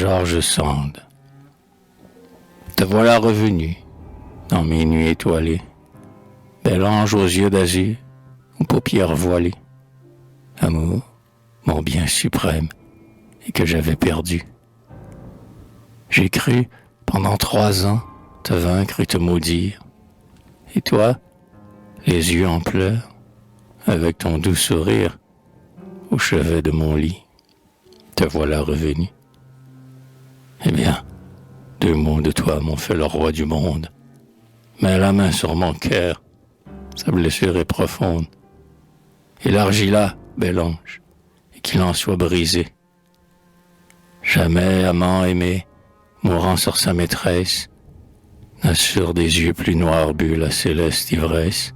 George Sand. Te voilà revenu dans mes nuits étoilées, bel ange aux yeux d'azur, aux paupières voilées. Amour, mon bien suprême, et que j'avais perdu. J'ai cru, pendant 3 ans, te vaincre et te maudire. Et toi, les yeux en pleurs, avec ton doux sourire, au chevet de mon lit, te voilà revenu. Eh bien, 2 mots de toi m'ont fait le roi du monde. Mets la main sur mon cœur, sa blessure est profonde. Élargis-la, bel ange, et qu'il en soit brisé. Jamais amant aimé, mourant sur sa maîtresse, n'a sur des yeux plus noirs bu la céleste ivresse.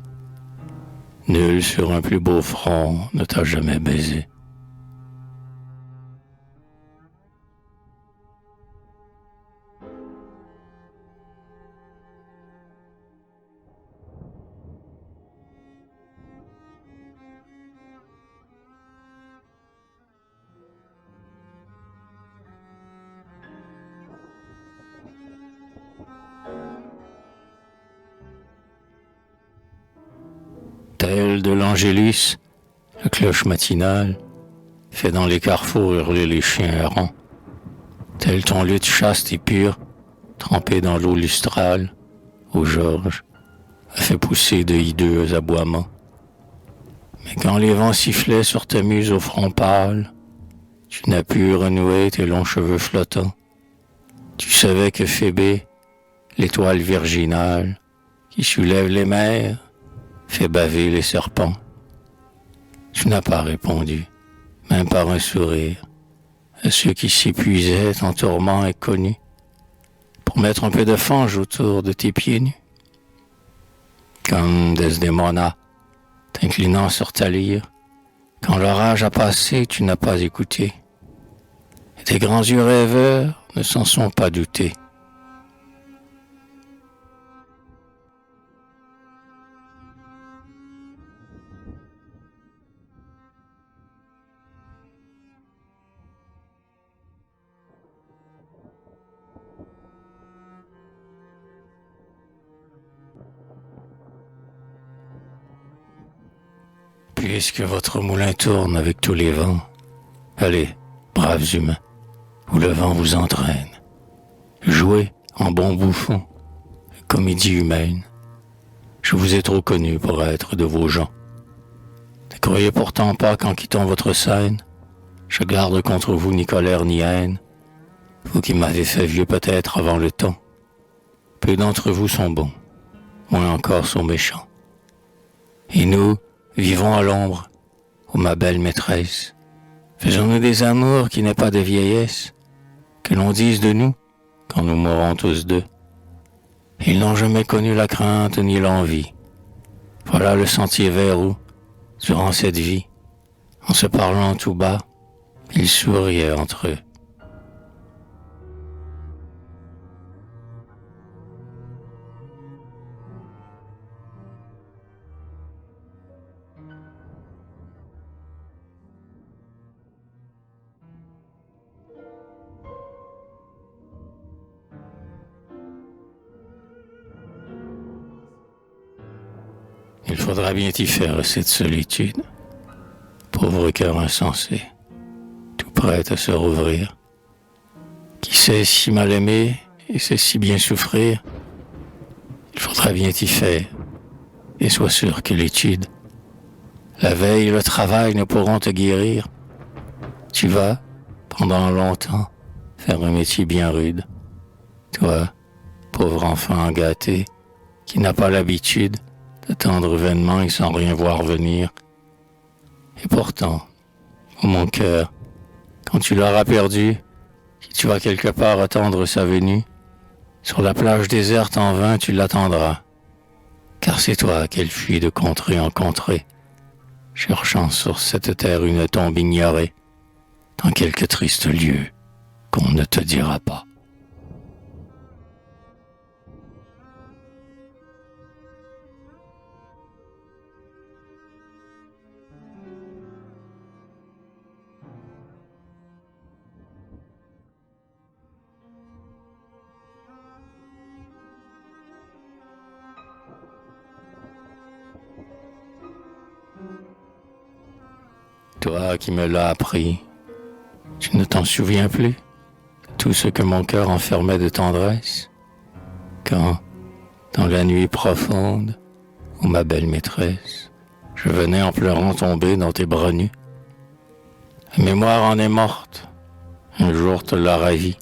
Nul sur un plus beau front ne t'a jamais baisé. Tel de l'Angélus, la cloche matinale fait dans les carrefours hurler les chiens errants. Tel ton luth chaste et pur, trempé dans l'eau lustrale, où Georges a fait pousser de hideux aboiements. Mais quand les vents sifflaient sur ta muse au front pâle, tu n'as pu renouer tes longs cheveux flottants. Tu savais que Phébé, l'étoile virginale, qui soulève les mers, fait baver les serpents. Tu n'as pas répondu, même par un sourire, à ceux qui s'épuisaient en tourments inconnus, pour mettre un peu de fange autour de tes pieds nus. Comme Desdemona, t'inclinant sur ta lyre, quand l'orage a passé, tu n'as pas écouté. Et tes grands yeux rêveurs ne s'en sont pas doutés. Puisque votre moulin tourne avec tous les vents, allez, braves humains, où le vent vous entraîne. Jouez en bon bouffon, comédie humaine. Je vous ai trop connu pour être de vos gens. Ne croyez pourtant pas qu'en quittant votre scène, je garde contre vous ni colère ni haine, vous qui m'avez fait vieux peut-être avant le temps. Peu d'entre vous sont bons, moins encore sont méchants. Et nous, vivons à l'ombre, ô ma belle maîtresse. Faisons-nous des amours qui n'aient pas de vieillesse, que l'on dise de nous, quand nous mourrons tous deux. Ils n'ont jamais connu la crainte ni l'envie. Voilà le sentier vers où, durant cette vie, en se parlant tout bas, ils souriaient entre eux. Il faudra bien t'y faire cette solitude, pauvre cœur insensé, tout prêt à se rouvrir, qui sait si mal aimer et sait si bien souffrir. Il faudra bien t'y faire, et sois sûr que l'étude, la veille et le travail ne pourront te guérir. Tu vas, pendant longtemps, faire un métier bien rude. Toi, pauvre enfant gâté, qui n'a pas l'habitude d'attendre vainement et sans rien voir venir. Et pourtant, ô mon cœur, quand tu l'auras perdu, si tu vas quelque part attendre sa venue, sur la plage déserte en vain tu l'attendras, car c'est toi qu'elle fuit de contrée en contrée, cherchant sur cette terre une tombe ignorée, dans quelque triste lieu qu'on ne te dira pas. Toi qui me l'as appris, tu ne t'en souviens plus? Tout ce que mon cœur enfermait de tendresse, quand, dans la nuit profonde, ô ma belle maîtresse, je venais en pleurant tomber dans tes bras nus. La mémoire en est morte, un jour te l'a ravie,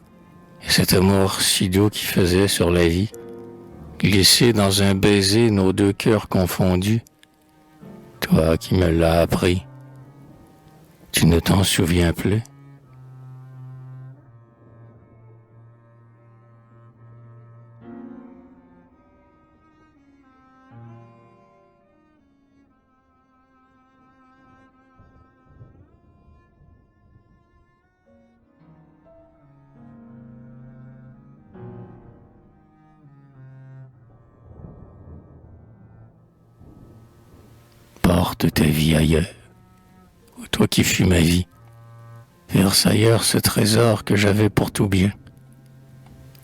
et cet amour si doux qui faisait sur la vie, glisser dans un baiser nos deux cœurs confondus, toi qui me l'as appris, tu ne t'en souviens plus? Porte ta vie ailleurs, ô toi qui fus ma vie, verse ailleurs ce trésor que j'avais pour tout bien.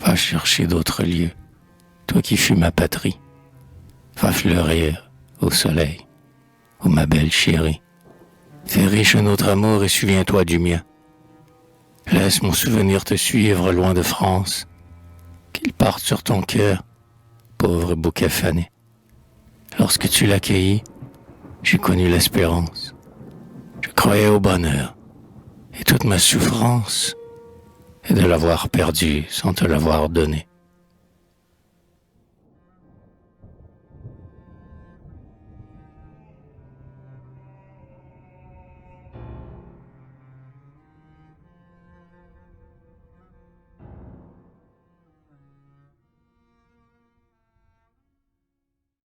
Va chercher d'autres lieux, toi qui fus ma patrie, va fleurir au soleil, ô ma belle chérie. Fais riche notre amour et souviens-toi du mien. Laisse mon souvenir te suivre loin de France, qu'il parte sur ton cœur, pauvre bouquet fané. Lorsque tu l'accueillis, j'ai connu l'espérance. Je croyais au bonheur, et toute ma souffrance est de l'avoir perdu sans te l'avoir donné.